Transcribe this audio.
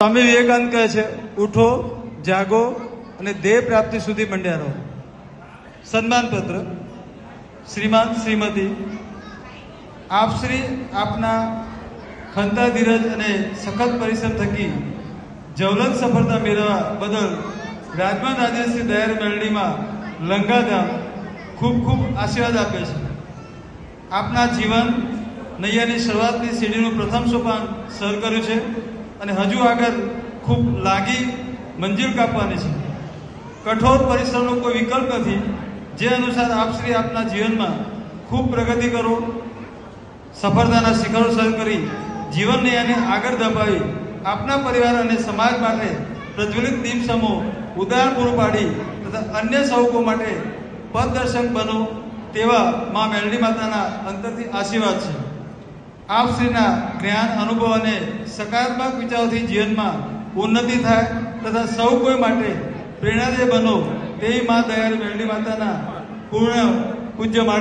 સ્વામી વિવેકાનંદ કહે છે, ઉઠો, જાગો અને દેહ પ્રાપ્તિ સુધી મંડ્યા રહો. સન્માનપત્ર. શ્રીમાન, શ્રીમતી, આપશ્રી આપના ખંતા ધીરજ અને સખત પરિશ્રમ થકી જવલંત સફળતા મેળવવા બદલ રાજમાન રાજેશ્રી દયાળ મેળડીમાં લંગાધામ ખૂબ ખૂબ આશીર્વાદ આપે છે. આપના જીવન નૈયાની શરૂઆતની સીડીનું પ્રથમ સોપાન સર કર્યું છે અને હજુ આગળ ખૂબ લાગી મંજિલ કાપવાની છે. કઠોર પરિશ્રમનો કોઈ વિકલ્પ નથી. જે અનુસાર આપશ્રી આપના જીવનમાં ખૂબ પ્રગતિ કરો, સફળતાના શિખરો સર કરી જીવનને એને આગળ ધપાવી આપના પરિવાર અને સમાજ માટે પ્રજ્વલિત દીપ સમો ઉદાહરણ પૂરું પાડી તથા અન્ય સૌકો માટે પથદર્શક બનો તેવા મા મેલડી માતાના અંતરથી આશીર્વાદ છે. આપશ્રીના જ્ઞાન, અનુભવ અને સકારાત્મક વિચારોથી જીવનમાં ઉન્નતિ થાય તથા સૌ કોઈ માટે પ્રેરણાદાયી બનો તેવી મા દયાળ મેલડી માતાના પૂર્ણ પૂજ્ય